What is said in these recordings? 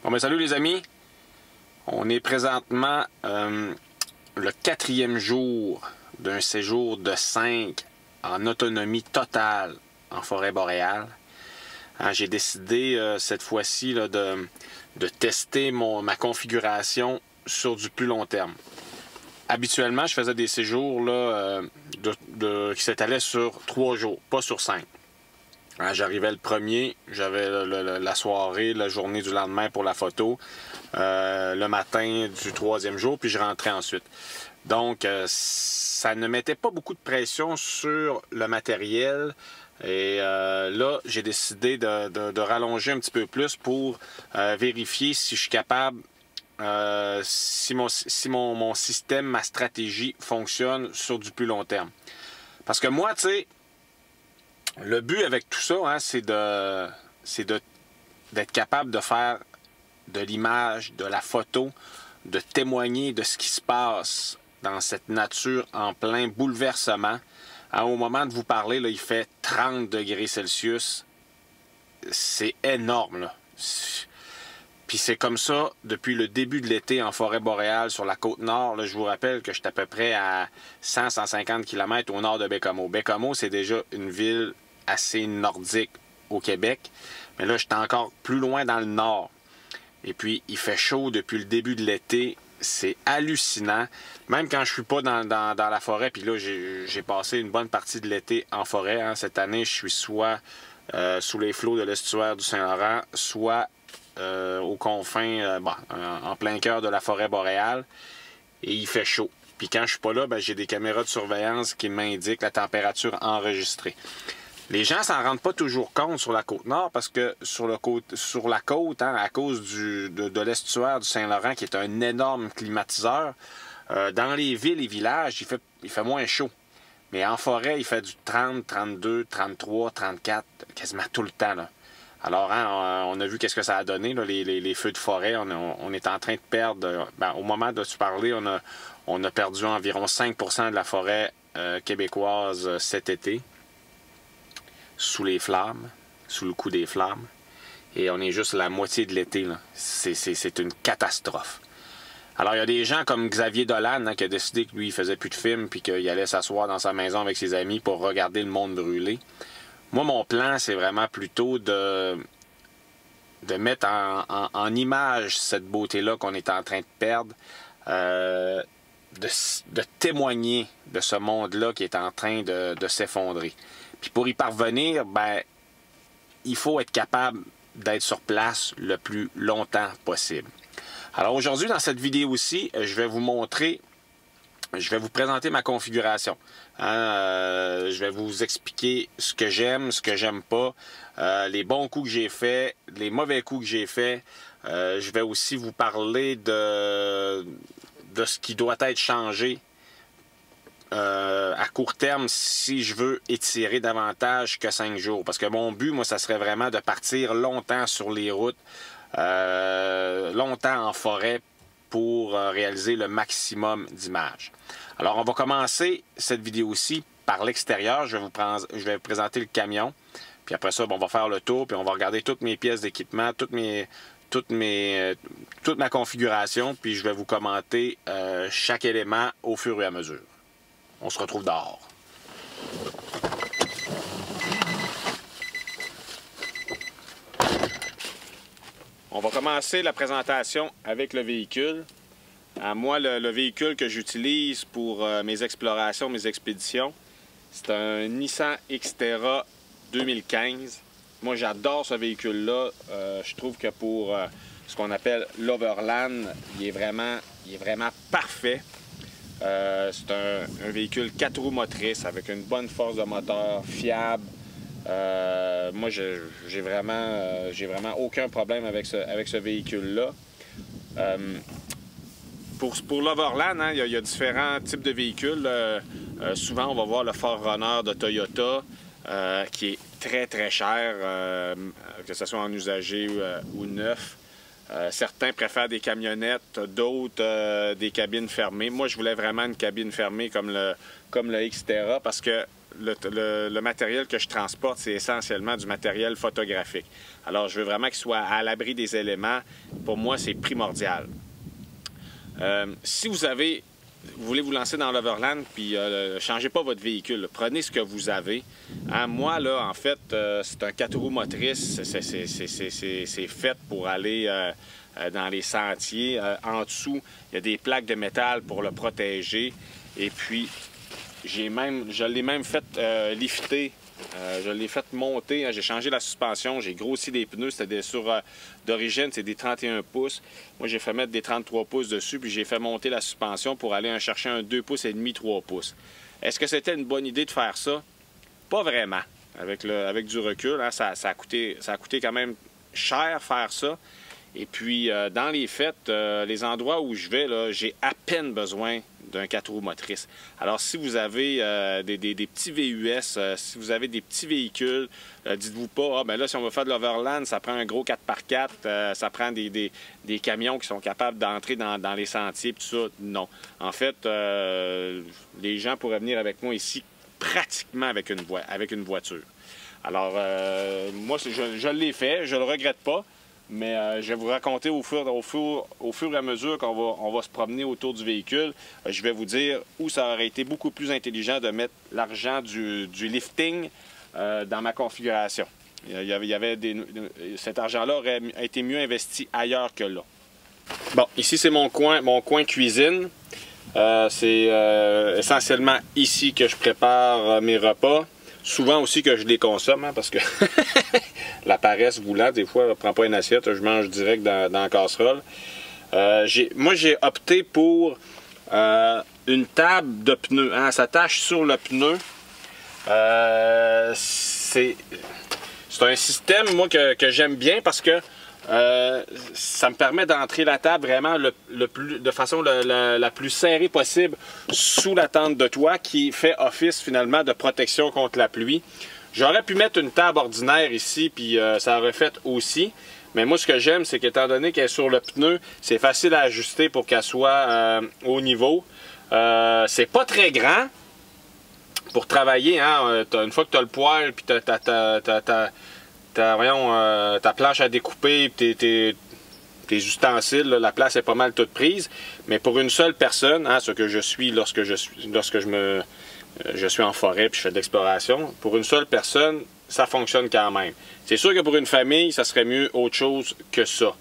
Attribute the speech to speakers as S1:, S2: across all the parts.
S1: Bon ben salut les amis, on est présentement le 4e jour d'un séjour de 5 en autonomie totale en forêt boréale. J'ai décidé cette fois-ci de tester ma configuration sur du plus long terme. Habituellement, je faisais des séjours qui s'étalaient sur 3 jours, pas sur 5. J'arrivais le premier, j'avais la soirée, la journée du lendemain pour la photo, le matin du 3e jour, puis je rentrais ensuite. Donc, ça ne mettait pas beaucoup de pression sur le matériel. Et là, j'ai décidé de rallonger un petit peu plus pour vérifier si je suis capable, si mon système, ma stratégie fonctionne sur du plus long terme. Parce que moi, tu sais, le but avec tout ça, c'est d'être capable de faire de l'image, de la photo, de témoigner de ce qui se passe dans cette nature en plein bouleversement. Au moment de vous parler, là, il fait 30 degrés Celsius. C'est énorme, là. Puis c'est comme ça depuis le début de l'été en forêt boréale sur la côte nord. Là, je vous rappelle que je suis à peu près à 100-150 km au nord de Baie-Comeau. Baie-Comeau, c'est déjà une ville assez nordique au Québec. Mais là, je suis encore plus loin dans le nord. Et puis, il fait chaud depuis le début de l'été. C'est hallucinant. Même quand je suis pas dans la forêt, puis là, j'ai passé une bonne partie de l'été en forêt. Cette année, je suis soit sous les flots de l'estuaire du Saint-Laurent, soit aux confins, en plein cœur de la forêt boréale. Et il fait chaud. Puis quand je suis pas là, j'ai des caméras de surveillance qui m'indiquent la température enregistrée. Les gens s'en rendent pas toujours compte sur la côte nord parce que sur la côte, à cause de l'estuaire du Saint-Laurent qui est un énorme climatiseur, dans les villes et villages, il fait moins chaud. Mais en forêt, il fait du 30, 32, 33, 34, quasiment tout le temps, là. Alors, on a vu qu'est-ce que ça a donné, là, les feux de forêt. On est en train de perdre, au moment de se parler, on a perdu environ 5% de la forêt québécoise cet été. Sous les flammes, sous le coup des flammes. Et on est juste la moitié de l'été, là. C'est une catastrophe. Alors, il y a des gens comme Xavier Dolan qui a décidé que lui, il faisait plus de films puis qu'il allait s'asseoir dans sa maison avec ses amis pour regarder le monde brûler. Moi, mon plan, c'est vraiment plutôt de mettre en image cette beauté-là qu'on est en train de perdre, de témoigner de ce monde-là qui est en train de s'effondrer. Puis pour y parvenir, il faut être capable d'être sur place le plus longtemps possible. Alors aujourd'hui, dans cette vidéo aussi, je vais vous présenter ma configuration. Je vais vous expliquer ce que j'aime, ce que j'aime pas, les bons coups que j'ai faits, les mauvais coups que j'ai faits. Je vais aussi vous parler de ce qui doit être changé à court terme si je veux étirer davantage que 5 jours. Parce que mon but, moi, ça serait vraiment de partir longtemps sur les routes, longtemps en forêt pour réaliser le maximum d'images. Alors, on va commencer cette vidéo-ci par l'extérieur. Je vais vous présenter le camion. Puis après ça, on va faire le tour, puis on va regarder toutes mes pièces d'équipement, toute ma configuration, puis je vais vous commenter chaque élément au fur et à mesure. On se retrouve dehors. On va commencer la présentation avec le véhicule. Moi, le véhicule que j'utilise pour mes explorations, mes expéditions, c'est un Nissan Xterra 2015. Moi, j'adore ce véhicule-là. Je trouve que pour ce qu'on appelle l'Overland, il est vraiment parfait. C'est un véhicule 4 roues motrices avec une bonne force de moteur, fiable. Moi, j'ai vraiment aucun problème avec ce véhicule-là. Pour l'Overland, il y a différents types de véhicules. Souvent, on va voir le 4Runner de Toyota qui est très, très cher, que ce soit en usagé ou neuf. Certains préfèrent des camionnettes, d'autres des cabines fermées. Moi, je voulais vraiment une cabine fermée comme le Xterra parce que le matériel que je transporte, c'est essentiellement du matériel photographique. Alors, je veux vraiment qu'il soit à l'abri des éléments. Pour moi, c'est primordial. Si vous voulez vous lancer dans l'Overland, puis changez pas votre véhicule. Là. Prenez ce que vous avez. Hein, moi, là, en fait, c'est un 4 roues motrices. C'est fait pour aller dans les sentiers. En dessous, il y a des plaques de métal pour le protéger. Et puis, je l'ai même fait lifter. Je l'ai fait monter, hein, j'ai changé la suspension, j'ai grossi les pneus, c'était d'origine, c'est des 31 pouces. Moi, j'ai fait mettre des 33 pouces dessus, puis j'ai fait monter la suspension pour aller chercher un 2 pouces et demi, 3 pouces. Est-ce que c'était une bonne idée de faire ça? Pas vraiment. Avec du recul, hein, ça a coûté quand même cher faire ça. Et puis, dans les faits, les endroits où je vais, j'ai à peine besoin d'un 4 roues motrices. Alors, si vous avez des petits VUS, si vous avez des petits véhicules, dites-vous pas, ah ben là, si on va faire de l'Overland, ça prend un gros 4x4, ça prend des camions qui sont capables d'entrer dans les sentiers, tout ça. Non. En fait, les gens pourraient venir avec moi ici pratiquement avec une voiture. Alors, moi, je l'ai fait, je le regrette pas. Mais je vais vous raconter au fur et à mesure qu'on va se promener autour du véhicule, je vais vous dire où ça aurait été beaucoup plus intelligent de mettre l'argent du lifting dans ma configuration. Cet argent-là aurait été mieux investi ailleurs que là. Bon, ici c'est mon coin cuisine. C'est essentiellement ici que je prépare mes repas. Souvent aussi que je les consomme, hein, parce que la paresse voulant, des fois, je ne prends pas une assiette, je mange direct dans la casserole. Moi, j'ai opté pour une table de pneus. Hein, elle s'attache sur le pneu. C'est un système, moi, que j'aime bien parce que ça me permet d'entrer la table vraiment de façon la plus serrée possible sous la tente de toit qui fait office finalement de protection contre la pluie. J'aurais pu mettre une table ordinaire ici puis ça aurait fait aussi. Mais moi ce que j'aime c'est qu'étant donné qu'elle est sur le pneu, c'est facile à ajuster pour qu'elle soit au niveau. C'est pas très grand pour travailler. Hein? Une fois que tu as le poêle puis ta planche à découper, tes ustensiles, là, la place est pas mal toute prise. Mais pour une seule personne, hein, ce que je suis lorsque je suis en forêt et je fais de l'exploration, pour une seule personne, ça fonctionne quand même. C'est sûr que pour une famille, ça serait mieux autre chose que ça.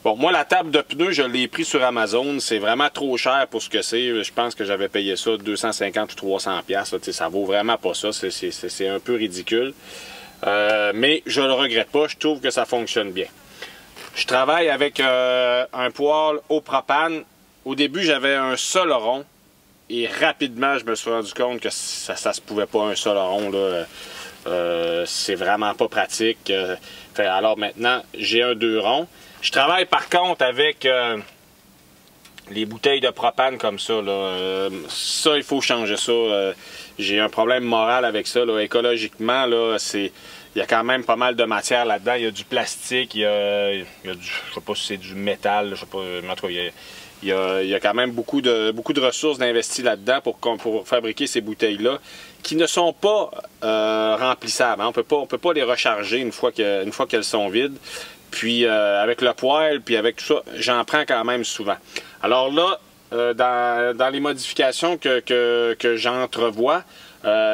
S1: Bon, moi, la table de pneus, je l'ai pris sur Amazon. C'est vraiment trop cher pour ce que c'est. Je pense que j'avais payé ça 250 ou 300 $. Ça vaut vraiment pas ça. C'est un peu ridicule. Mais je ne le regrette pas, je trouve que ça fonctionne bien. Je travaille avec un poêle au propane. Au début, j'avais un Soleron et rapidement, je me suis rendu compte que ça se pouvait pas un Soleron. C'est vraiment pas pratique. Alors maintenant, j'ai un 2 ronds. Je travaille par contre avec les bouteilles de propane comme ça. Ça, il faut changer ça. J'ai un problème moral avec ça. Écologiquement, il y a quand même pas mal de matière là-dedans. Il y a du plastique, il y a du, je sais pas si c'est du métal, je sais pas, mais en tout cas, il y a quand même beaucoup de ressources d'investir là-dedans pour fabriquer ces bouteilles-là, qui ne sont pas remplissables. Hein. On peut pas les recharger une fois qu'elles sont vides. Puis avec le poêle, puis avec tout ça, j'en prends quand même souvent. Alors là, dans les modifications que j'entrevois,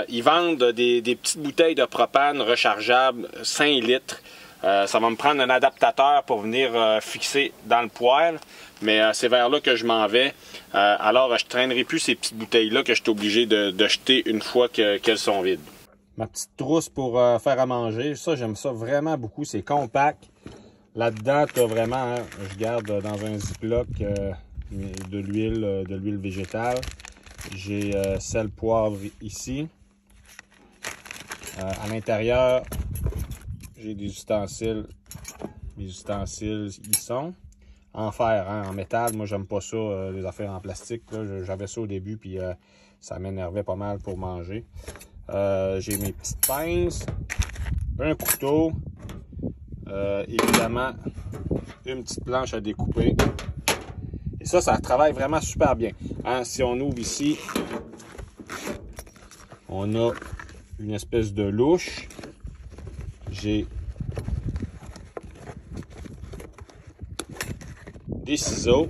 S1: ils vendent des petites bouteilles de propane rechargeables 5 litres. Ça va me prendre un adaptateur pour venir fixer dans le poêle, mais c'est vers là que je m'en vais. Alors, je ne traînerai plus ces petites bouteilles-là que je suis obligé de jeter une fois qu'elles sont vides. Ma petite trousse pour faire à manger, ça, j'aime ça vraiment beaucoup. C'est compact. Là-dedans, tu as vraiment, hein, je garde dans un Ziploc de l'huile végétale. J'ai sel, poivre ici. À l'intérieur, j'ai des ustensiles. Les ustensiles y sont. En fer, hein, en métal, moi j'aime pas ça, les affaires en plastique. J'avais ça au début, puis ça m'énervait pas mal pour manger. J'ai mes petites pinces, un couteau, évidemment une petite planche à découper. Et ça travaille vraiment super bien. Hein, si on ouvre ici, on a une espèce de louche. J'ai des ciseaux.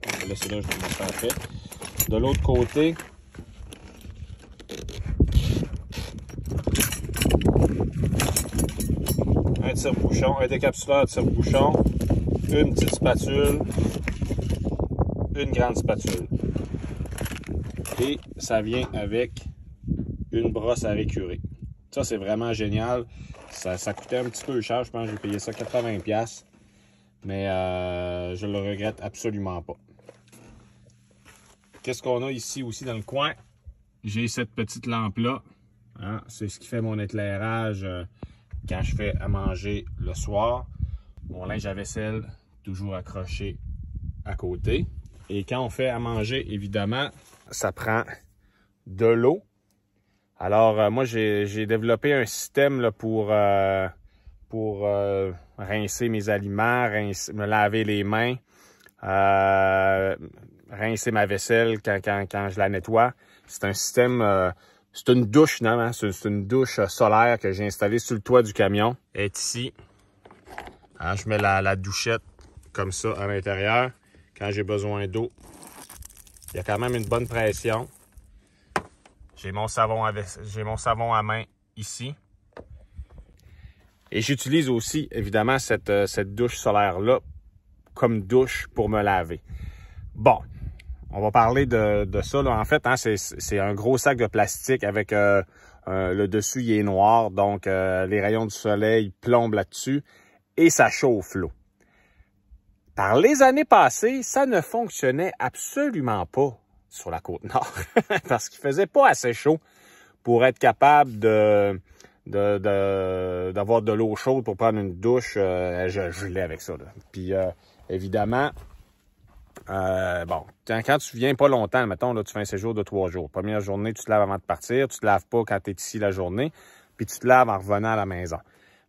S1: On va laisser là, je vais me faire fait. De l'autre côté, un tire-bouchon, un décapsuleur de tire-bouchon, une petite spatule, une grande spatule. Et ça vient avec une brosse à récurer. Ça, c'est vraiment génial. Ça coûtait un petit peu cher. Je pense que j'ai payé ça 80$. Mais je le regrette absolument pas. Qu'est-ce qu'on a ici aussi dans le coin? J'ai cette petite lampe-là. Hein? C'est ce qui fait mon éclairage quand je fais à manger le soir. Mon linge à vaisselle, toujours accroché à côté. Et quand on fait à manger, évidemment, ça prend de l'eau. Alors, moi, j'ai développé un système là, pour rincer mes aliments, me laver les mains, rincer ma vaisselle quand je la nettoie. C'est un système, c'est une douche finalement, c'est une douche solaire que j'ai installée sur le toit du camion. Elle est ici. Alors, je mets la douchette comme ça à l'intérieur. Quand j'ai besoin d'eau, il y a quand même une bonne pression. J'ai mon savon à main ici. Et j'utilise aussi, évidemment, cette douche solaire-là comme douche pour me laver. Bon, on va parler de ça. Là. En fait, hein, c'est un gros sac de plastique avec le dessus, il est noir. Donc, les rayons du soleil plombent là-dessus et ça chauffe l'eau. Par les années passées, ça ne fonctionnait absolument pas sur la Côte-Nord parce qu'il faisait pas assez chaud pour être capable d'avoir de l'eau chaude pour prendre une douche. Je gelais avec ça. Là. Puis, évidemment, bon, quand tu viens pas longtemps, mettons, là, tu fais un séjour de 3 jours. Première journée, tu te laves avant de partir. Tu te laves pas quand tu es ici la journée. Puis, tu te laves en revenant à la maison.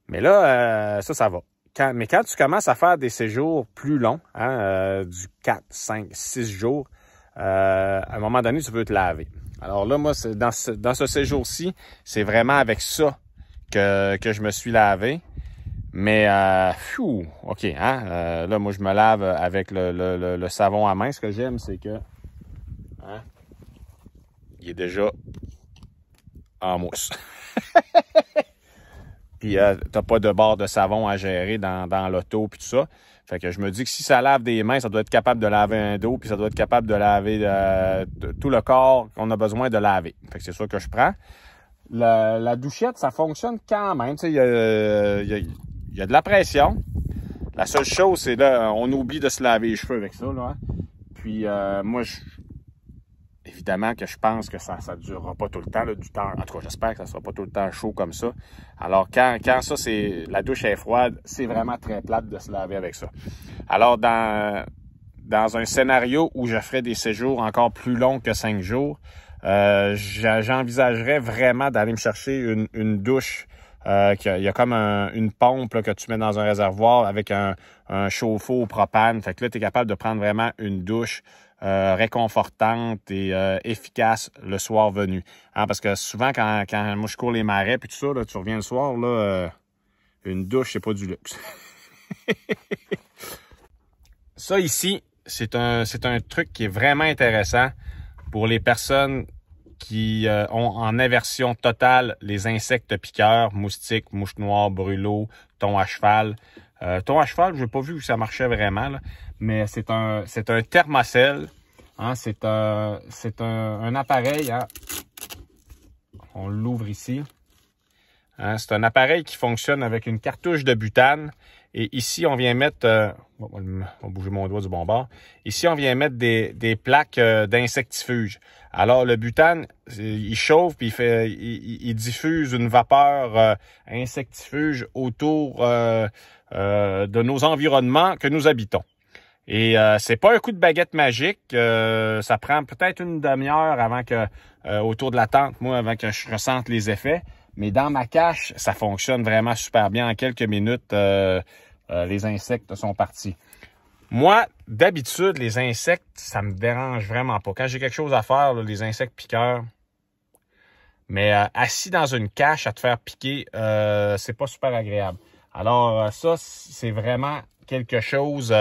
S1: Mais là, ça va. Mais quand tu commences à faire des séjours plus longs, hein, du 4, 5, 6 jours, à un moment donné, tu veux te laver. Alors là, moi, dans ce séjour-ci, c'est vraiment avec ça que je me suis lavé. Mais, OK, hein, là, moi, je me lave avec le savon à main. Ce que j'aime, c'est que, hein, il est déjà en mousse. Puis, t'as pas de barre de savon à gérer dans l'auto puis tout ça. Fait que je me dis que si ça lave des mains, ça doit être capable de laver un dos, puis ça doit être capable de laver tout le corps qu'on a besoin de laver. Fait que c'est ça que je prends. La douchette, ça fonctionne quand même. Tu sais, il y a de la pression. La seule chose, c'est là, on oublie de se laver les cheveux avec ça, là. Puis, moi, évidemment que je pense que ça ne durera pas tout le temps, là, du temps. En tout cas, j'espère que ça ne sera pas tout le temps chaud comme ça. Alors, quand ça, la douche est froide, c'est vraiment très plate de se laver avec ça. Alors, dans un scénario où je ferais des séjours encore plus longs que 5 jours, j'envisagerais vraiment d'aller me chercher une douche. Il y a comme une pompe là, que tu mets dans un réservoir avec un chauffe-eau au propane. Fait que là, tu es capable de prendre vraiment une douche réconfortante et efficace le soir venu. Hein, parce que souvent, quand moi je cours les marais puis tout ça, là, tu reviens le soir, là, une douche, c'est pas du luxe. Ça ici, c'est un truc qui est vraiment intéressant pour les personnes qui ont en aversion totale les insectes piqueurs, moustiques, mouches noires, brûlots, thon à cheval. Thon à cheval, je n'ai pas vu que ça marchait vraiment, là, mais c'est un thermocell. Hein, c'est un appareil. Hein, on l'ouvre ici. Hein, c'est un appareil qui fonctionne avec une cartouche de butane. Et ici, on vient mettre... on va bouger mon doigt du bon bord. Ici, on vient mettre des plaques d'insectifuge. Alors, le butane, il chauffe puis il diffuse une vapeur insectifuge autour de nos environnements que nous habitons. Et c'est pas un coup de baguette magique. Ça prend peut-être une demi-heure avant que autour de la tente, moi, avant que je ressente les effets. Mais dans ma cache, ça fonctionne vraiment super bien. En quelques minutes, les insectes sont partis. Moi, d'habitude, les insectes, ça me dérange vraiment pas. Quand j'ai quelque chose à faire, là, les insectes piqueurs, Mais assis dans une cache à te faire piquer, c'est pas super agréable. Alors ça, c'est vraiment quelque chose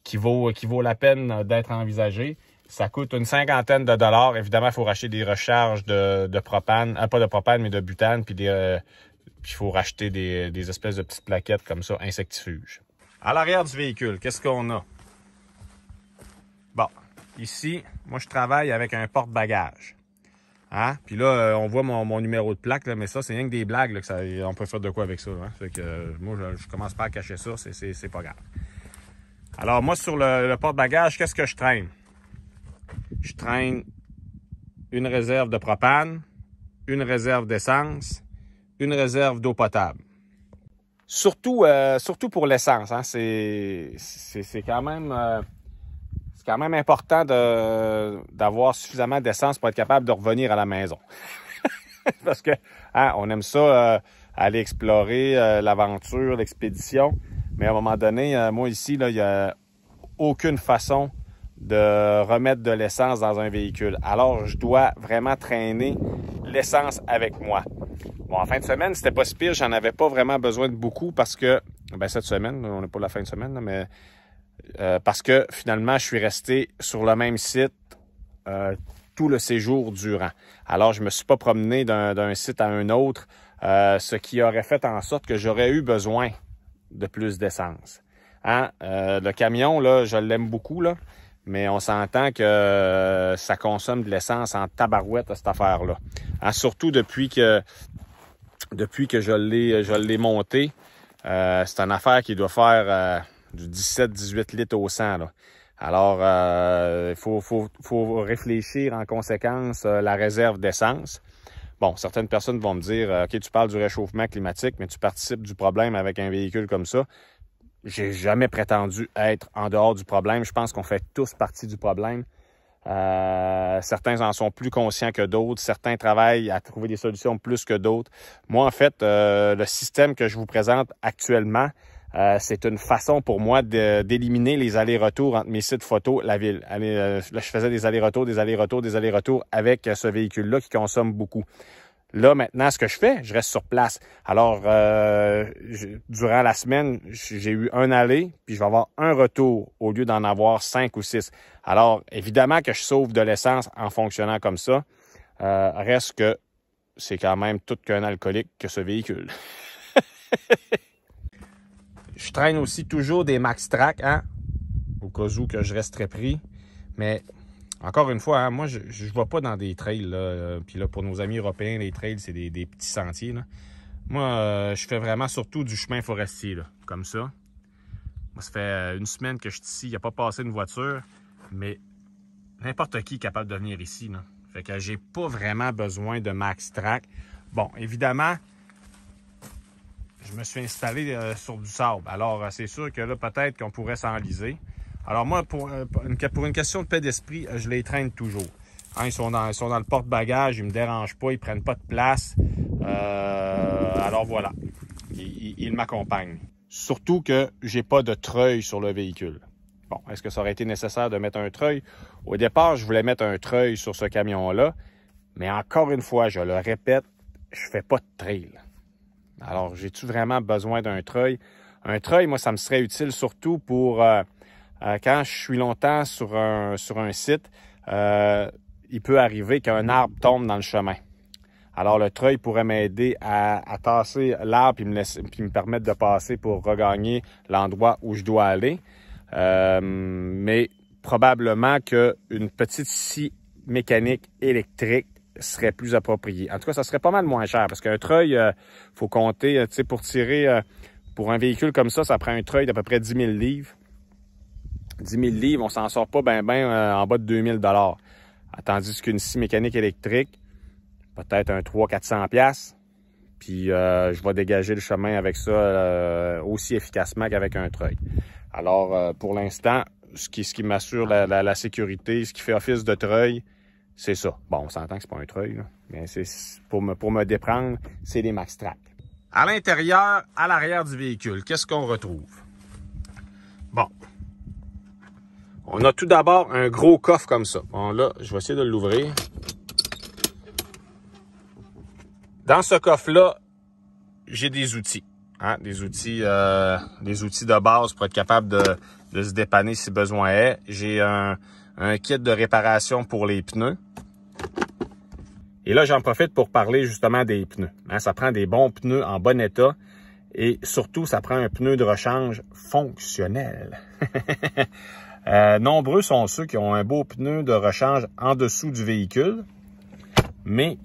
S1: qui vaut la peine d'être envisagé. Ça coûte une cinquantaine de dollars. Évidemment, il faut racheter des recharges de propane, pas de propane, mais de butane, puis il faut racheter des espèces de petites plaquettes comme ça, insectifuges. À l'arrière du véhicule, qu'est-ce qu'on a? Bon, ici, moi je travaille avec un porte-bagages. Hein? Puis là, on voit mon numéro de plaque, là, mais ça, c'est rien que des blagues. Là, on peut faire de quoi avec ça. Hein? Fait que, moi, je commence pas à cacher ça, c'est pas grave. Alors, moi, sur le porte-bagages, qu'est-ce que je traîne? Je traîne une réserve de propane, une réserve d'essence, une réserve d'eau potable. Surtout pour l'essence. Hein? C'est quand même... C'est quand même important d'avoir suffisamment d'essence pour être capable de revenir à la maison. Parce que hein, on aime ça, aller explorer l'aventure, l'expédition. Mais à un moment donné, moi ici, là, il n'y a aucune façon de remettre de l'essence dans un véhicule. Alors, je dois vraiment traîner l'essence avec moi. Bon, en fin de semaine, c'était pas si pire. J'en avais pas vraiment besoin de beaucoup parce que, ben cette semaine, on n'est pas la fin de semaine, là, mais... parce que finalement, je suis resté sur le même site tout le séjour durant. Alors, je ne me suis pas promené d'un site à un autre, ce qui aurait fait en sorte que j'aurais eu besoin de plus d'essence. Hein? Le camion, là, je l'aime beaucoup, là, mais on s'entend que ça consomme de l'essence en tabarouette, cette affaire-là. Hein? Surtout depuis que je l'ai monté, c'est une affaire qui doit faire... du 17-18 litres au 100. Là. Alors, il faut réfléchir en conséquence la réserve d'essence. Bon, certaines personnes vont me dire, OK, tu parles du réchauffement climatique, mais tu participes du problème avec un véhicule comme ça. J'ai jamais prétendu être en dehors du problème. Je pense qu'on fait tous partie du problème. Certains en sont plus conscients que d'autres. Certains travaillent à trouver des solutions plus que d'autres. Moi, en fait, le système que je vous présente actuellement, c'est une façon pour moi d'éliminer les allers-retours entre mes sites photos, la ville. Là, je faisais des allers-retours avec ce véhicule-là qui consomme beaucoup. Là, maintenant, ce que je fais, je reste sur place. Alors, durant la semaine, j'ai eu un aller, puis je vais avoir un retour au lieu d'en avoir 5 ou 6. Alors, évidemment que je sauve de l'essence en fonctionnant comme ça. Reste que c'est quand même tout qu'un alcoolique que ce véhicule. Je traîne aussi toujours des MaxTrax, hein, au cas où que je resterais pris. Mais encore une fois, hein, moi, je ne vais pas dans des trails. Puis là, pour nos amis européens, les trails, c'est des petits sentiers. Là. Moi, je fais vraiment surtout du chemin forestier, là, comme ça. Moi, ça fait une semaine que je suis ici. Il n'y a pas passé une voiture, mais n'importe qui est capable de venir ici. Là. Fait que j'ai pas vraiment besoin de MaxTrax. Bon, évidemment... Je me suis installé sur du sable. Alors, c'est sûr que là, peut-être qu'on pourrait s'enliser. Alors moi, pour une question de paix d'esprit, je les traîne toujours. Hein, ils sont dans le porte-bagages, ils ne me dérangent pas, ils ne prennent pas de place. Alors voilà, ils m'accompagnent. Surtout que j'ai pas de treuil sur le véhicule. Bon, est-ce que ça aurait été nécessaire de mettre un treuil? Au départ, je voulais mettre un treuil sur ce camion-là. Mais encore une fois, je le répète, je fais pas de trail. Alors, j'ai-tu vraiment besoin d'un treuil? Un treuil, moi, ça me serait utile surtout pour quand je suis longtemps sur un site, il peut arriver qu'un arbre tombe dans le chemin. Alors, le treuil pourrait m'aider à tasser l'arbre et me permettre de passer pour regagner l'endroit où je dois aller. Mais probablement qu'une petite scie mécanique électrique serait plus approprié. En tout cas, ça serait pas mal moins cher parce qu'un treuil, faut compter, tu sais, pour tirer, pour un véhicule comme ça prend un treuil d'à peu près 10 000 livres. 10 000 livres, on s'en sort pas ben en bas de 2 000 $. Tandis qu'une scie mécanique électrique, peut-être un 300-400$. Puis, je vais dégager le chemin avec ça aussi efficacement qu'avec un treuil. Alors, pour l'instant, ce qui m'assure la sécurité, ce qui fait office de treuil, c'est ça. Bon, on s'entend que c'est pas un treuil, là. Mais c'est pour me déprendre, c'est des MaxTrax. À l'intérieur, à l'arrière du véhicule, qu'est-ce qu'on retrouve? Bon. On a tout d'abord un gros coffre comme ça. Bon, là, je vais essayer de l'ouvrir. Dans ce coffre-là, j'ai des outils. Hein, des outils de base pour être capable de se dépanner si besoin est. J'ai un kit de réparation pour les pneus. Et là, j'en profite pour parler justement des pneus. Hein, ça prend des bons pneus en bon état et surtout, ça prend un pneu de rechange fonctionnel. Nombreux sont ceux qui ont un beau pneu de rechange en dessous du véhicule, mais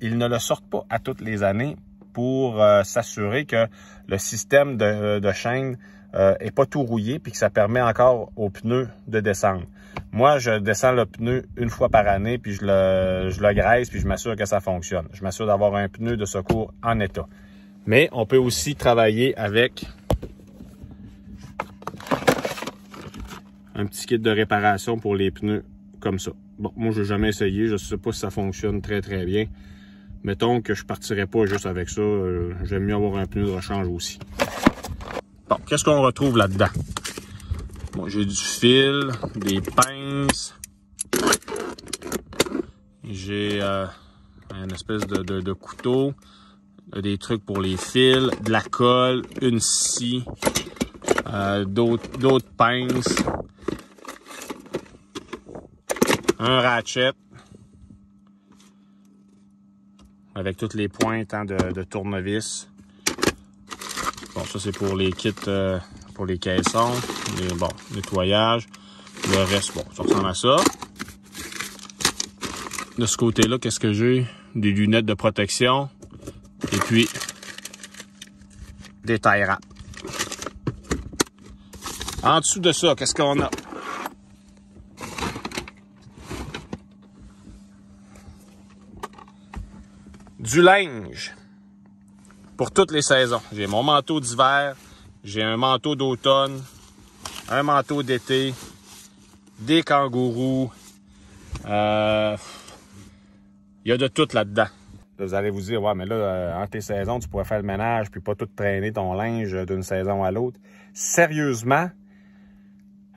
S1: ils ne le sortent pas à toutes les années pour s'assurer que le système de chaîne est pas tout rouillé puis que ça permet encore au pneu de descendre. Moi, je descends le pneu une fois par année puis je le graisse puis je m'assure que ça fonctionne. Je m'assure d'avoir un pneu de secours en état. Mais on peut aussi travailler avec un petit kit de réparation pour les pneus comme ça. Bon, moi, je n'ai jamais essayé. Je ne sais pas si ça fonctionne très, très bien. Mettons que je ne partirais pas juste avec ça. J'aime mieux avoir un pneu de rechange aussi. Bon, qu'est-ce qu'on retrouve là-dedans? Bon, j'ai du fil, des pinces. J'ai une espèce de couteau, des trucs pour les fils, de la colle, une scie, d'autres pinces, un ratchet avec toutes les pointes hein, de tournevis. Bon, ça c'est pour les kits, pour les caissons, bon, nettoyage. Le reste, bon, ça ressemble à ça. De ce côté-là, qu'est-ce que j'ai? Des lunettes de protection et puis des tie wraps. En dessous de ça, qu'est-ce qu'on a? Du linge pour toutes les saisons. J'ai mon manteau d'hiver, j'ai un manteau d'automne, un manteau d'été, des kangourous. Il y a de tout là-dedans. Là, vous allez vous dire, ouais, mais là, en tes saisons, tu pourrais faire le ménage puis pas tout traîner ton linge d'une saison à l'autre. Sérieusement,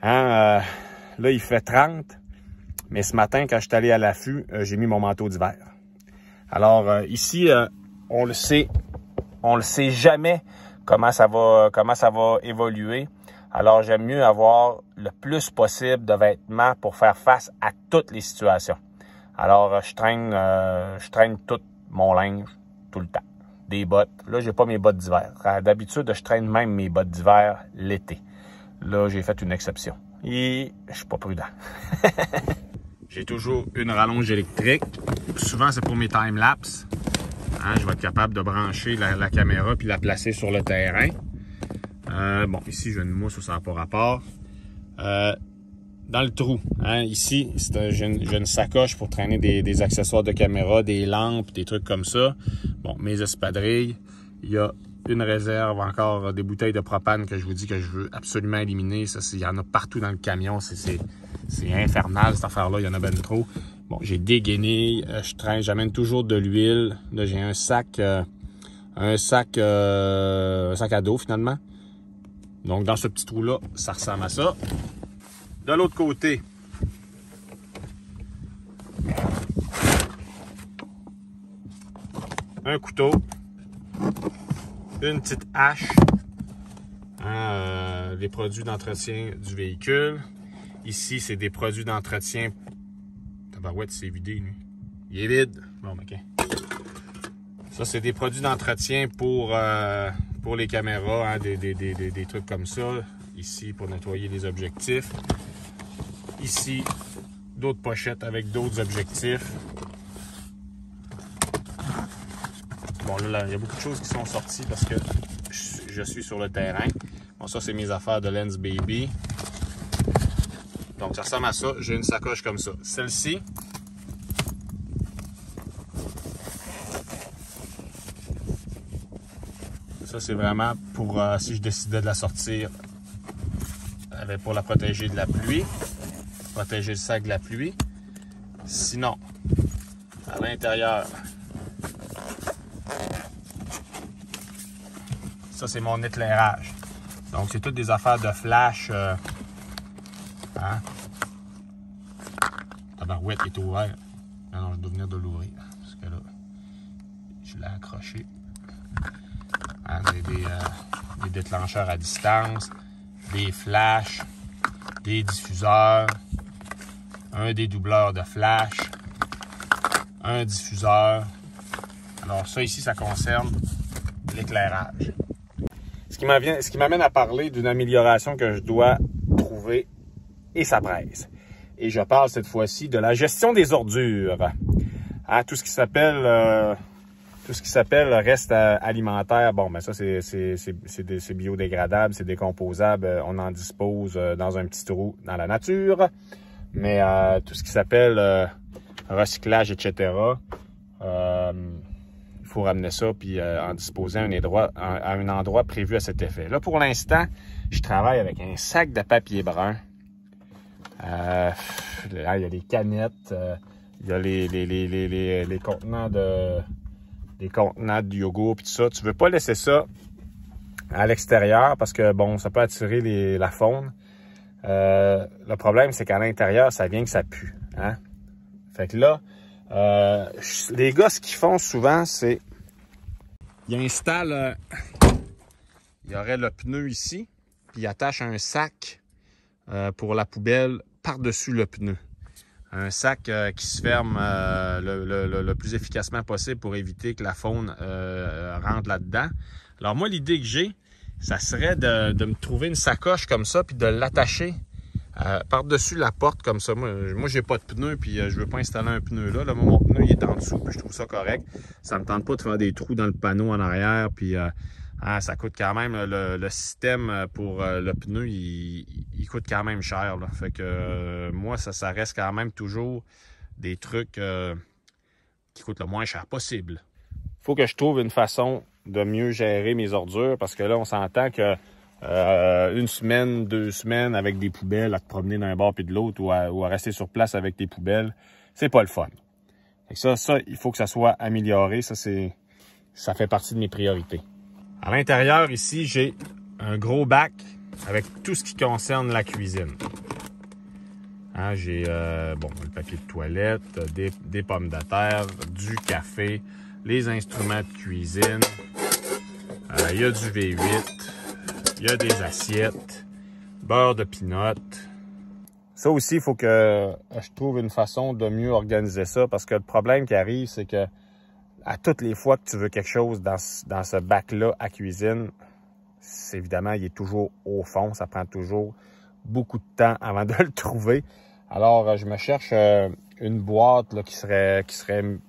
S1: hein, là, il fait 30, mais ce matin, quand je suis allé à l'affût, j'ai mis mon manteau d'hiver. Alors, ici, on le sait jamais comment ça va évoluer. Alors, j'aime mieux avoir le plus possible de vêtements pour faire face à toutes les situations. Alors, je traîne tout mon linge tout le temps. Des bottes. Là, j'ai pas mes bottes d'hiver. D'habitude, je traîne même mes bottes d'hiver l'été. Là, j'ai fait une exception. Et je suis pas prudent. J'ai toujours une rallonge électrique. Souvent, c'est pour mes time-lapse. Hein, je vais être capable de brancher la caméra puis la placer sur le terrain. Bon, ici, j'ai une mousse, ça n'a pas rapport. Dans le trou, hein, ici, j'ai une sacoche pour traîner des accessoires de caméra, des lampes, des trucs comme ça. Bon, mes espadrilles. Il y a une réserve encore, des bouteilles de propane que je vous dis que je veux absolument éliminer. Ça, il y en a partout dans le camion. C'est infernal, cette affaire-là. Il y en a ben trop. Bon, j'ai des guenilles. J'amène toujours de l'huile. Là, j'ai un sac à dos, finalement. Donc, dans ce petit trou-là, ça ressemble à ça. De l'autre côté, un couteau, une petite hache, hein, les produits d'entretien du véhicule. Ici, c'est des produits d'entretien. Tabarouette, c'est vidé, lui. Il est vide. Bon, OK. Ça, c'est des produits d'entretien pour les caméras, hein, des trucs comme ça. Ici, pour nettoyer les objectifs. Ici, d'autres pochettes avec d'autres objectifs. Bon, là, il y a beaucoup de choses qui sont sorties parce que je suis sur le terrain. Bon, ça, c'est mes affaires de Lens Baby. Donc, ça ressemble à ça. J'ai une sacoche comme ça. Celle-ci, ça, c'est vraiment pour si je décidais de la sortir, pour la protéger de la pluie. Protéger le sac de la pluie. Sinon, à l'intérieur, ça c'est mon éclairage. Donc c'est toutes des affaires de flash. Hein? Tabarouette est ouvert. Non, je dois venir de l'ouvrir. Parce que là, Je l'ai accroché. Des déclencheurs à distance, des flashs, des diffuseurs, un dédoubleur de flash, un diffuseur. Alors ça ici, ça concerne l'éclairage. Ce qui m'amène à parler d'une amélioration que je dois trouver, et ça presse. Et je parle cette fois-ci de la gestion des ordures. Hein, tout ce qui s'appelle reste alimentaire, bon, ben ça c'est biodégradable, c'est décomposable, on en dispose dans un petit trou dans la nature. Mais tout ce qui s'appelle recyclage, etc., il faut ramener ça puis en disposer à un endroit prévu à cet effet. Là, pour l'instant, je travaille avec un sac de papier brun. Là, il y a des canettes, il y a les contenants de yogourt et tout ça. Tu veux pas laisser ça à l'extérieur parce que, bon, ça peut attirer la faune. Le problème, c'est qu'à l'intérieur, ça vient que ça pue. Hein? Fait que là, les gars, ce qu'ils font souvent, c'est ils installent, il y aurait le pneu ici, puis ils attachent un sac pour la poubelle par-dessus le pneu. Un sac qui se ferme le plus efficacement possible pour éviter que la faune rentre là-dedans. Alors moi, l'idée que j'ai, ça serait de me trouver une sacoche comme ça puis de l'attacher par-dessus la porte comme ça. Moi j'ai pas de pneu puis je veux pas installer un pneu là. Mon pneu il est en dessous puis je trouve ça correct. Ça me tente pas de faire des trous dans le panneau en arrière puis ça coûte quand même, le système pour le pneu, il coûte quand même cher. Là. Fait que moi, ça reste quand même toujours des trucs qui coûtent le moins cher possible. Il faut que je trouve une façon de mieux gérer mes ordures parce que là, on s'entend que une semaine, 2 semaines avec des poubelles à te promener d'un bord puis de l'autre ou à rester sur place avec tes poubelles, c'est pas le fun. Fait que ça, il faut que ça soit amélioré. Ça fait partie de mes priorités. À l'intérieur, ici, j'ai un gros bac avec tout ce qui concerne la cuisine. Hein, j'ai le papier de toilette, des pommes de terre, du café, les instruments de cuisine. Il y a du V8, il y a des assiettes, beurre de pinot. Ça aussi, il faut que je trouve une façon de mieux organiser ça parce que le problème qui arrive, c'est que à toutes les fois que tu veux quelque chose dans ce bac-là à cuisine, évidemment, il est toujours au fond. Ça prend toujours beaucoup de temps avant de le trouver. Alors, je me cherche une boîte là, qui serait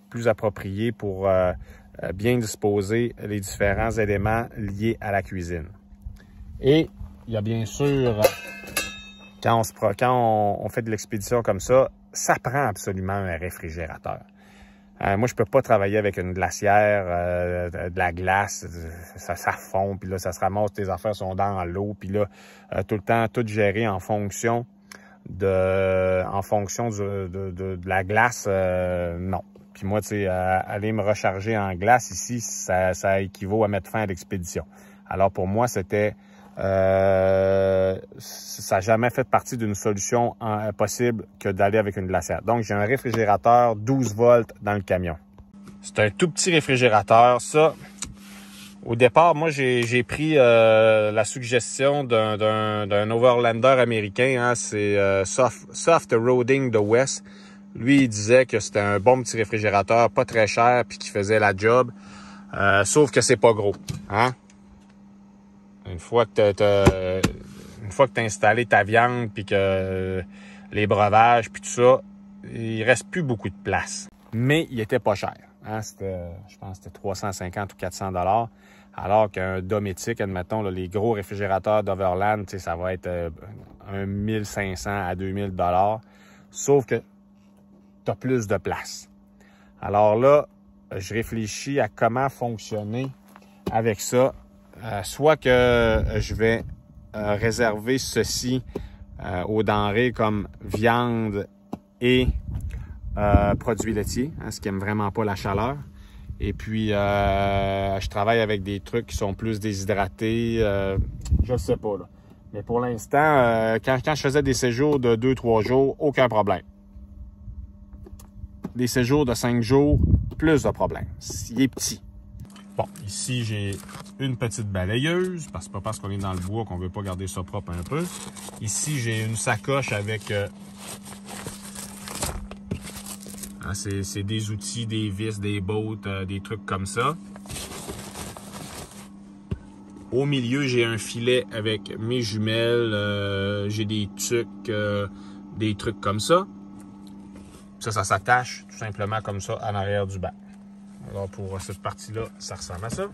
S1: plus appropriée pour bien disposer les différents éléments liés à la cuisine. Et il y a bien sûr, quand on fait de l'expédition comme ça prend absolument un réfrigérateur. Moi, je peux pas travailler avec une glacière, de la glace, ça fond, puis là, ça se ramasse, tes affaires sont dans l'eau, puis là, tout le temps, tout géré en fonction de la glace, non. Puis moi, tu sais, aller me recharger en glace ici, ça équivaut à mettre fin à l'expédition. Alors pour moi, c'était... ça n'a jamais fait partie d'une solution possible que d'aller avec une glacière. Donc, j'ai un réfrigérateur 12 volts dans le camion. C'est un tout petit réfrigérateur. Ça, au départ, moi, j'ai pris la suggestion d'un overlander américain. Hein, c'est Soft Roading de West. Lui, il disait que c'était un bon petit réfrigérateur, pas très cher, puis qui faisait la job. Sauf que c'est pas gros. Hein? Une fois que tu as installé ta viande puis que les breuvages puis tout ça, il reste plus beaucoup de place. Mais il était pas cher. Hein? Je pense que c'était 350 ou 400 $. Alors qu'un Dometic, admettons, là, les gros réfrigérateurs d'Overland, ça va être 1500 à 2000 $. Sauf que tu as plus de place. Alors là, je réfléchis à comment fonctionner avec ça. Soit que je vais réserver ceci aux denrées comme viande et produits laitiers, hein, ce qui n'aime vraiment pas la chaleur. Et puis, je travaille avec des trucs qui sont plus déshydratés. Je ne sais pas, là. Mais pour l'instant, quand je faisais des séjours de 2-3 jours, aucun problème. Des séjours de 5 jours, plus de problèmes. Il est petit. Bon, ici, j'ai une petite balayeuse, parce que c'est pas parce qu'on est dans le bois qu'on veut pas garder ça propre un peu. Ici, j'ai une sacoche avec... c'est des outils, des vis, des bottes, des trucs comme ça. Au milieu, j'ai un filet avec mes jumelles, j'ai des tucs, des trucs comme ça. Ça s'attache tout simplement comme ça en arrière du banc. Alors pour cette partie-là, ça ressemble à ça.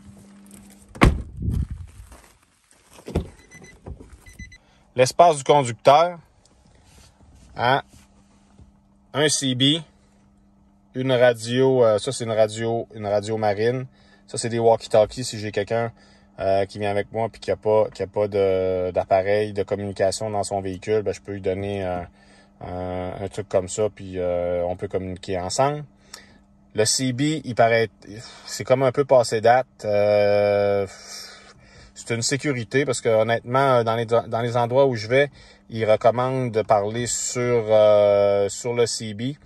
S1: L'espace du conducteur, hein? Un CB, une radio, ça c'est une radio marine. Ça c'est des walkie-talkies si j'ai quelqu'un qui vient avec moi puis qui a pas d'appareil de communication dans son véhicule, ben, je peux lui donner un truc comme ça puis on peut communiquer ensemble. Le CB, il paraît, c'est comme un peu passé date. C'est une sécurité parce que honnêtement, dans les endroits où je vais, ils recommandent de parler sur le CB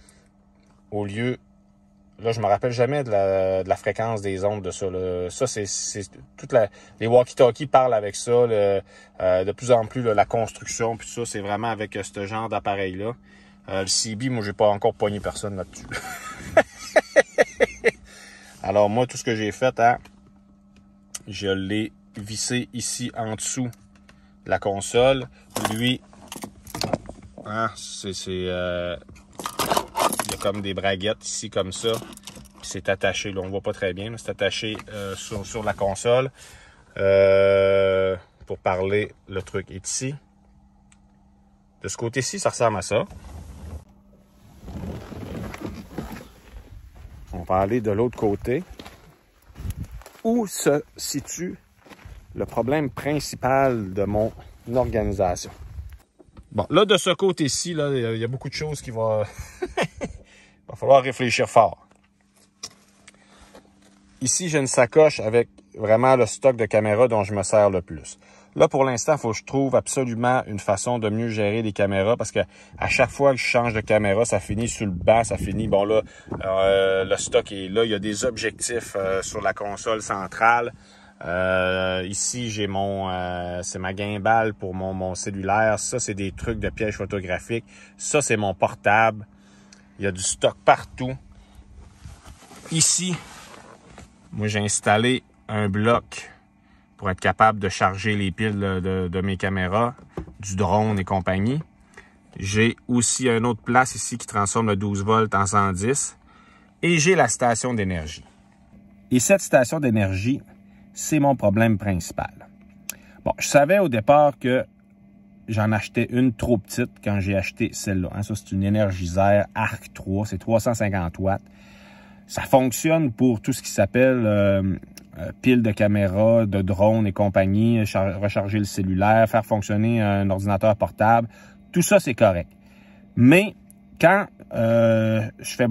S1: au lieu. Là, je me rappelle jamais de la fréquence des ondes de ça. Là. Ça, c'est les walkie-talkies parlent avec ça. De plus en plus, la construction, puis ça, c'est vraiment avec ce genre d'appareil-là. Le CB, moi, j'ai pas encore pogné personne là-dessus. Alors, moi, tout ce que j'ai fait, je l'ai vissé ici en dessous de la console. Lui, il y a comme des braguettes ici, comme ça. Puis c'est attaché, là, on voit pas très bien, mais c'est attaché sur la console. Pour parler, le truc est ici. De ce côté-ci, ça ressemble à ça. On va aller de l'autre côté. Où se situe le problème principal de mon organisation? Bon, là, de ce côté-ci, là, il y a beaucoup de choses qui vont... va falloir réfléchir fort. Ici, j'ai une sacoche avec vraiment le stock de caméras dont je me sers le plus. Là, pour l'instant, il faut que je trouve absolument une façon de mieux gérer les caméras parce que à chaque fois que je change de caméra, ça finit sur le banc, ça finit... Bon, là, le stock est là. Il y a des objectifs sur la console centrale. Ici, j'ai c'est ma gimbal pour mon cellulaire. Ça, c'est des trucs de pièges photographiques. Ça, c'est mon portable. Il y a du stock partout. Ici, moi, j'ai installé un bloc pour être capable de charger les piles de mes caméras, du drone et compagnie. J'ai aussi une autre place ici qui transforme le 12 volts en 110. Et j'ai la station d'énergie. Et cette station d'énergie, c'est mon problème principal. Bon, je savais au départ que j'en achetais une trop petite quand j'ai acheté celle-là. Ça, c'est une Energizer Arc 3, c'est 350 watts. Ça fonctionne pour tout ce qui s'appelle pile de caméra, de drone et compagnie, recharger le cellulaire, faire fonctionner un ordinateur portable. Tout ça, c'est correct. Mais quand je fais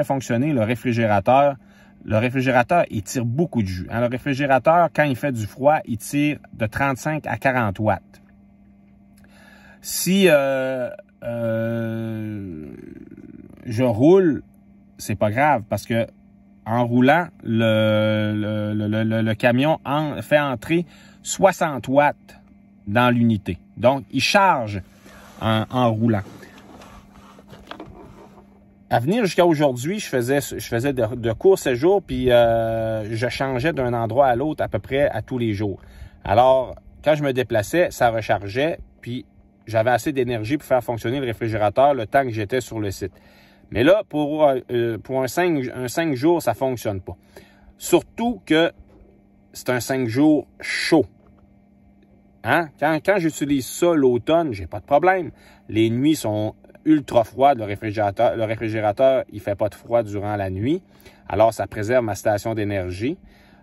S1: fonctionner le réfrigérateur, il tire beaucoup de jus. Le réfrigérateur, quand il fait du froid, il tire de 35 à 40 watts. Si je roule, c'est pas grave parce que en roulant, le camion fait entrer 60 watts dans l'unité. Donc, il charge en roulant. À venir jusqu'à aujourd'hui, je faisais de courts séjours, puis je changeais d'un endroit à l'autre à peu près à tous les jours. Alors, quand je me déplaçais, ça rechargeait, puis j'avais assez d'énergie pour faire fonctionner le réfrigérateur le temps que j'étais sur le site. Mais là, pour un 5 jours, ça fonctionne pas. Surtout que c'est un 5 jours chaud. Quand j'utilise ça l'automne, j'ai pas de problème. Les nuits sont ultra froides. Le réfrigérateur, il fait pas de froid durant la nuit. Alors, ça préserve ma station d'énergie.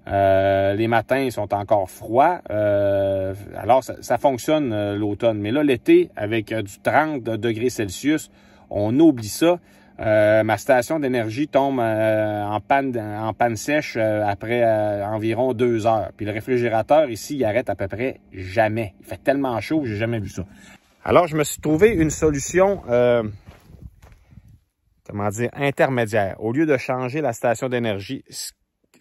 S1: Les matins, ils sont encore froids. Alors, ça fonctionne l'automne. Mais là, l'été, avec du 30 degrés Celsius, on oublie ça. Ma station d'énergie tombe en panne sèche après environ 2 heures. Puis le réfrigérateur, ici, il arrête à peu près jamais. Il fait tellement chaud que j'ai jamais vu ça. Alors, je me suis trouvé une solution, intermédiaire. Au lieu de changer la station d'énergie,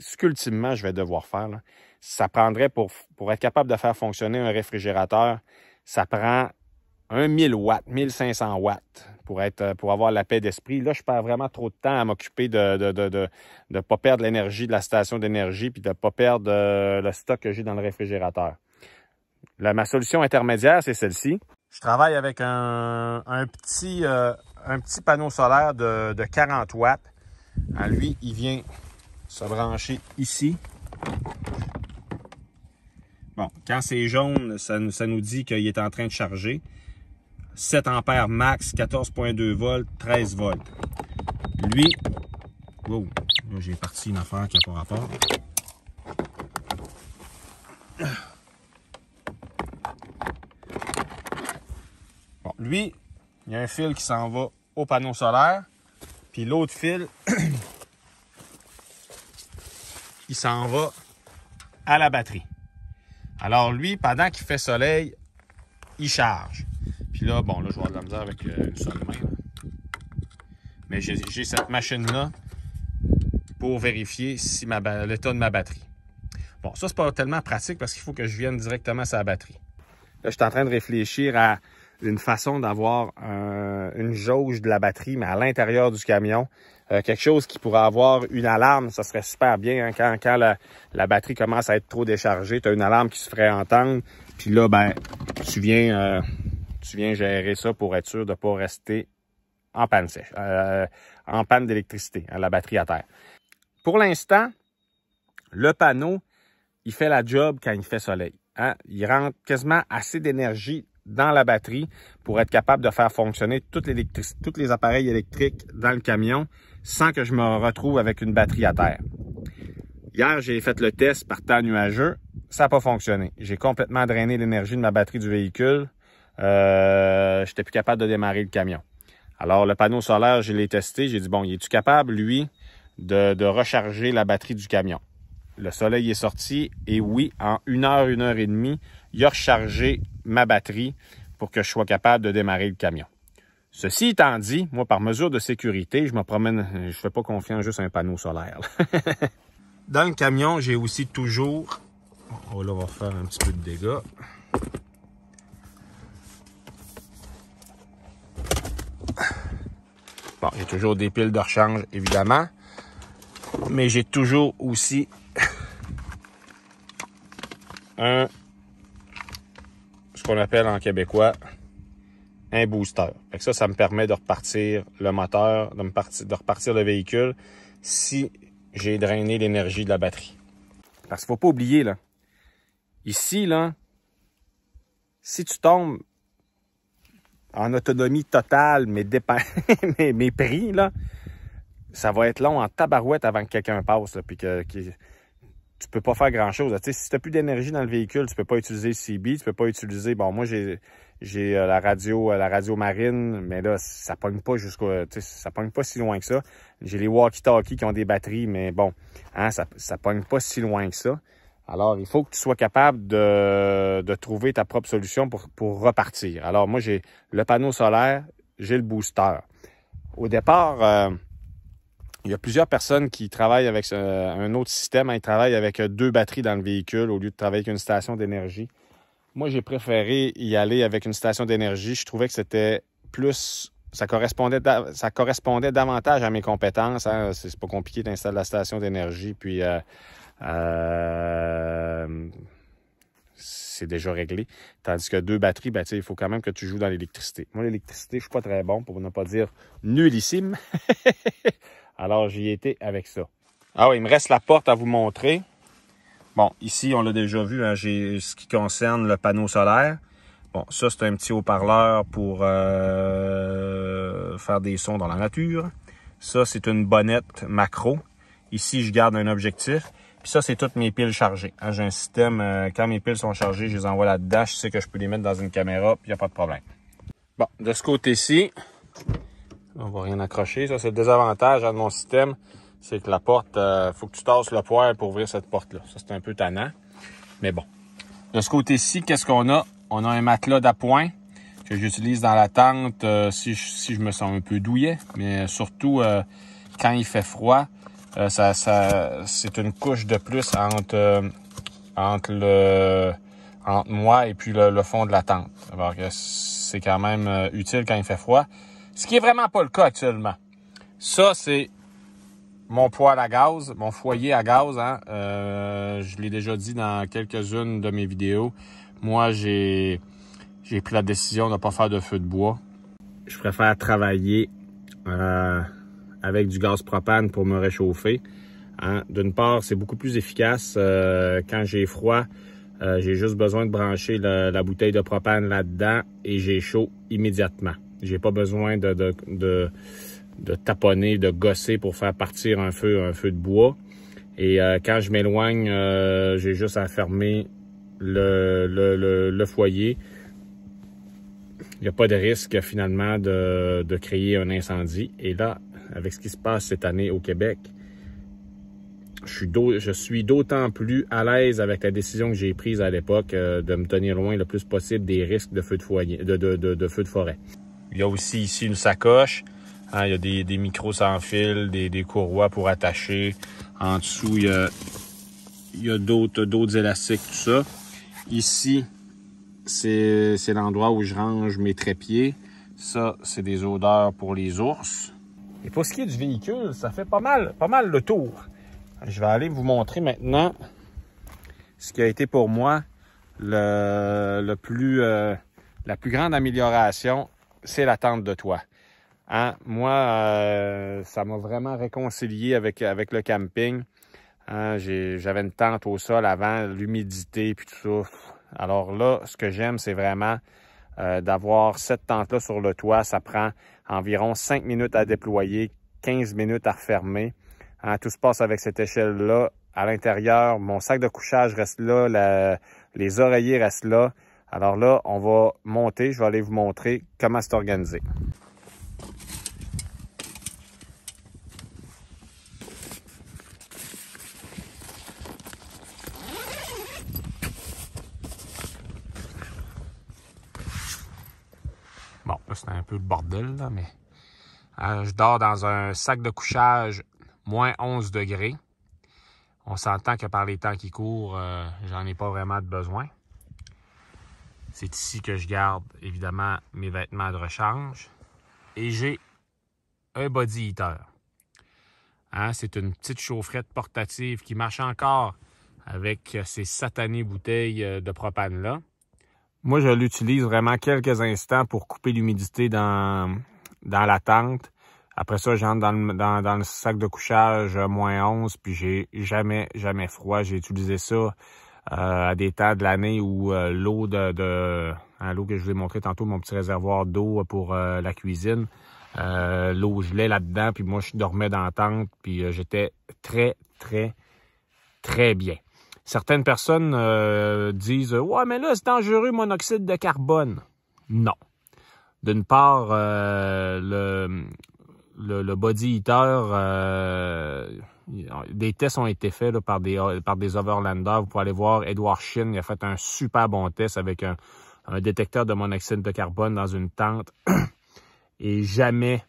S2: ce qu'ultimement je vais devoir faire, là, ça prendrait pour être capable de faire fonctionner un réfrigérateur, ça prend 1000 watts, 1500 watts pour avoir la paix d'esprit. Là, je perds vraiment trop de temps à m'occuper de ne pas perdre l'énergie de la station d'énergie puis de ne pas perdre le stock que j'ai dans le réfrigérateur. Ma solution intermédiaire, c'est celle-ci. Je travaille avec un petit panneau solaire de 40 watts. Lui, il vient se brancher ici. Bon, quand c'est jaune, ça nous dit qu'il est en train de charger. 7 ampères max, 14,2 volts, 13 volts. Lui, wow, là j'ai parti une affaire qui n'a pas rapport. Bon, lui, il y a un fil qui s'en va au panneau solaire, puis l'autre fil, il s'en va à la batterie. Alors lui, pendant qu'il fait soleil, il charge. Puis là, bon, là, je vais avoir de la misère avec une seule main. Là. Mais j'ai cette machine-là pour vérifier si l'état de ma batterie. Bon, ça, c'est pas tellement pratique parce qu'il faut que je vienne directement sur la batterie. Là, je suis en train de réfléchir à une façon d'avoir une jauge de la batterie, mais à l'intérieur du camion. Quelque chose qui pourrait avoir une alarme, ça serait super bien. Hein, quand la batterie commence à être trop déchargée, tu as une alarme qui se ferait entendre. Puis là, ben, tu viens gérer ça pour être sûr de ne pas rester en panne sèche, en panne d'électricité, hein, la batterie à terre. Pour l'instant, le panneau, il fait la job quand il fait soleil. Hein? Il rentre quasiment assez d'énergie dans la batterie pour être capable de faire fonctionner tous les appareils électriques dans le camion sans que je me retrouve avec une batterie à terre. Hier, j'ai fait le test par temps nuageux. Ça n'a pas fonctionné. J'ai complètement drainé l'énergie de ma batterie du véhicule. Je n'étais plus capable de démarrer le camion. Alors, le panneau solaire, je l'ai testé. J'ai dit, bon, il est-tu capable, lui, de recharger la batterie du camion? Le soleil est sorti et oui, en 1 heure, 1 heure et demie, il a rechargé ma batterie pour que je sois capable de démarrer le camion. Ceci étant dit, moi, par mesure de sécurité, je me promène, je ne fais pas confiance juste à un panneau solaire. Dans le camion, j'ai aussi toujours... Oh, là, on va faire un petit peu de dégâts. Bon, il y a toujours des piles de rechange, évidemment. Mais j'ai toujours aussi ce qu'on appelle en québécois un booster. Fait que ça me permet de repartir le moteur, de repartir le véhicule si j'ai drainé l'énergie de la batterie. Parce qu'il ne faut pas oublier, là, ici, là, si tu tombes en autonomie totale, mais pris, là, ça va être long en tabarouette avant que quelqu'un passe, là, puis tu peux pas faire grand-chose. Tu sais, si tu n'as plus d'énergie dans le véhicule, tu peux pas utiliser le CB, tu peux pas utiliser... Bon, moi, j'ai la radio marine, mais là, ça pogne pas ça pogne pas si loin que ça. J'ai les walkie-talkies qui ont des batteries, mais bon, hein, ça pogne pas si loin que ça. Alors, il faut que tu sois capable de trouver ta propre solution pour repartir. Alors, moi, j'ai le panneau solaire, j'ai le booster. Au départ... il y a plusieurs personnes qui travaillent avec un autre système. Ils travaillent avec 2 batteries dans le véhicule au lieu de travailler avec une station d'énergie. Moi, j'ai préféré y aller avec une station d'énergie. Je trouvais que c'était plus... Ça correspondait davantage à mes compétences. Hein. C'est pas compliqué d'installer la station d'énergie. Puis, c'est déjà réglé. Tandis que 2 batteries, ben, il faut quand même que tu joues dans l'électricité. Moi, l'électricité, je suis pas très bon, pour ne pas dire nullissime. Alors, j'y étais avec ça. Ah oui, il me reste la porte à vous montrer. Bon, ici, on l'a déjà vu, hein, j'ai ce qui concerne le panneau solaire. Bon, ça, c'est un petit haut-parleur pour faire des sons dans la nature. Ça, c'est une bonnette macro. Ici, je garde un objectif. Puis ça, c'est toutes mes piles chargées. Hein, j'ai un système, quand mes piles sont chargées, je les envoie là-dedans. Je sais que je peux les mettre dans une caméra, puis il n'y a pas de problème. Bon, de ce côté-ci... On va rien accrocher. Ça, c'est le désavantage de mon système. C'est que la porte, faut que tu tasses le poêle pour ouvrir cette porte-là. Ça, c'est un peu tannant. Mais bon. De ce côté-ci, qu'est-ce qu'on a? On a un matelas d'appoint que j'utilise dans la tente si je me sens un peu douillet. Mais surtout, quand il fait froid, c'est une couche de plus entre moi et puis le fond de la tente. Alors que c'est quand même utile quand il fait froid. Ce qui est vraiment pas le cas actuellement. Ça, c'est mon poêle à gaz, mon foyer à gaz. Hein? Je l'ai déjà dit dans quelques-unes de mes vidéos. Moi, j'ai pris la décision de ne pas faire de feu de bois. Je préfère travailler avec du gaz propane pour me réchauffer. Hein? D'une part, c'est beaucoup plus efficace. Quand j'ai froid, j'ai juste besoin de brancher la bouteille de propane là-dedans et j'ai chaud immédiatement. J'ai pas besoin de taponner, de gosser pour faire partir un feu de bois. Et quand je m'éloigne, j'ai juste à fermer le foyer. Il n'y a pas de risque finalement de créer un incendie. Et là, avec ce qui se passe cette année au Québec, je suis d'autant plus à l'aise avec la décision que j'ai prise à l'époque de me tenir loin le plus possible des risques de feu de foyer, de feu de forêt. Il y a aussi ici une sacoche. Hein, il y a des micros sans fil, des courroies pour attacher. En dessous, il y a d'autres élastiques, tout ça. Ici, c'est l'endroit où je range mes trépieds. Ça, c'est des odeurs pour les ours. Et pour ce qui est du véhicule, ça fait pas mal le tour. Je vais aller vous montrer maintenant ce qui a été pour moi la plus grande amélioration, c'est la tente de toit. Hein? Moi, ça m'a vraiment réconcilié avec le camping. Hein? J'avais une tente au sol avant, l'humidité puis tout ça. Alors là, ce que j'aime, c'est vraiment d'avoir cette tente-là sur le toit. Ça prend environ 5 minutes à déployer, 15 minutes à refermer. Hein? Tout se passe avec cette échelle-là. À l'intérieur, mon sac de couchage reste là, les oreillers restent là. Alors là, on va monter. Je vais aller vous montrer comment c'est organisé. Bon, là, c'est un peu le bordel, là, mais je dors dans un sac de couchage moins 11 degrés. On s'entend que par les temps qui courent, j'en ai pas vraiment de besoin. C'est ici que je garde, évidemment, mes vêtements de rechange. Et j'ai un body heater. Hein, c'est une petite chaufferette portative qui marche encore avec ces satanées bouteilles de propane-là. Moi, je l'utilise vraiment quelques instants pour couper l'humidité dans la tente. Après ça, j'entre dans le sac de couchage moins 11, puis j'ai jamais froid. J'ai utilisé ça à des temps de l'année où l'eau l'eau que je vous ai montré tantôt, mon petit réservoir d'eau pour la cuisine, l'eau gelait là-dedans, puis moi, je dormais dans la tente, puis j'étais très, très, très bien. Certaines personnes disent « Ouais, mais là, c'est dangereux, monoxyde de carbone. » Non. D'une part, le body heater, des tests ont été faits là, par des overlanders. Vous pouvez aller voir Edward Shin, il a fait un super bon test avec un détecteur de monoxyde de carbone dans une tente. Et jamais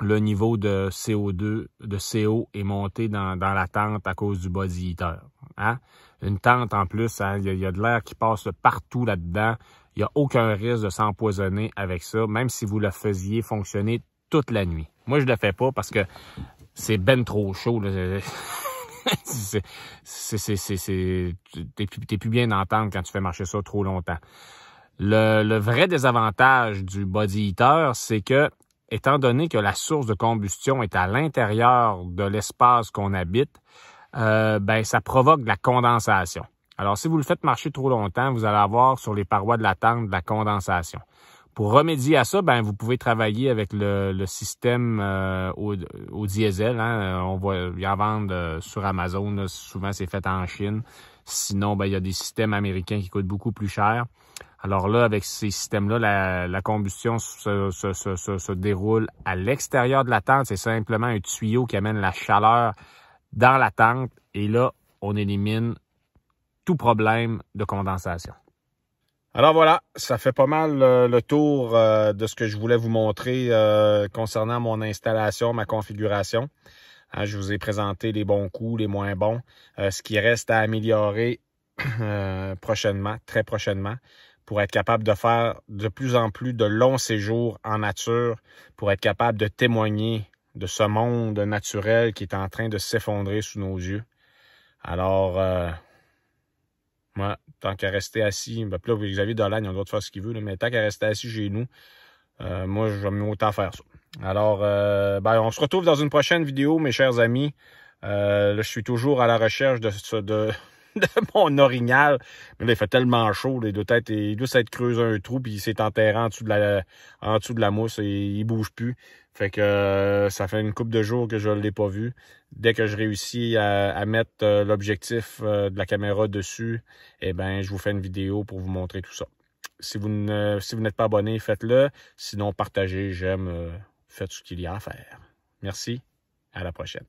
S2: le niveau de CO2, de CO est monté dans la tente à cause du body heater. Hein? Une tente en plus, hein, il y a de l'air qui passe partout là-dedans. Il n'y a aucun risque de s'empoisonner avec ça, même si vous le faisiez fonctionner toute la nuit. Moi, je le fais pas parce que c'est ben trop chaud. T'es plus bien d'entendre quand tu fais marcher ça trop longtemps. Le vrai désavantage du body heater, c'est que, étant donné que la source de combustion est à l'intérieur de l'espace qu'on habite, ça provoque de la condensation. Alors, si vous le faites marcher trop longtemps, vous allez avoir sur les parois de la tente de la condensation. Pour remédier à ça, vous pouvez travailler avec le système au diesel. Hein. On va y en vendre sur Amazon. Là. Souvent, c'est fait en Chine. Sinon, il y a des systèmes américains qui coûtent beaucoup plus cher. Alors là, avec ces systèmes-là, la combustion se déroule à l'extérieur de la tente. C'est simplement un tuyau qui amène la chaleur dans la tente. Et là, on élimine tout problème de condensation. Alors voilà, ça fait pas mal le tour de ce que je voulais vous montrer concernant mon installation, ma configuration. Hein, je vous ai présenté les bons coups, les moins bons, ce qui reste à améliorer prochainement, très prochainement, pour être capable de faire de plus en plus de longs séjours en nature, pour être capable de témoigner de ce monde naturel qui est en train de s'effondrer sous nos yeux. Alors, moi, tant qu'à rester assis, ben, là, Xavier Dolan, il a le droit de faire ce qu'il veut, là, mais tant qu'à rester assis chez nous, moi, je vais autant faire ça. Alors, on se retrouve dans une prochaine vidéo, mes chers amis. Là, je suis toujours à la recherche de mon orignal. Mais là, il fait tellement chaud, là, il doit s'être creusé un trou, puis il s'est enterré en dessous de la mousse et il bouge plus. Fait que ça fait une couple de jours que je ne l'ai pas vu. Dès que je réussis à mettre l'objectif de la caméra dessus, eh ben, je vous fais une vidéo pour vous montrer tout ça. Si vous n'êtes pas abonné, faites-le. Sinon, partagez, j'aime, faites ce qu'il y a à faire. Merci, à la prochaine.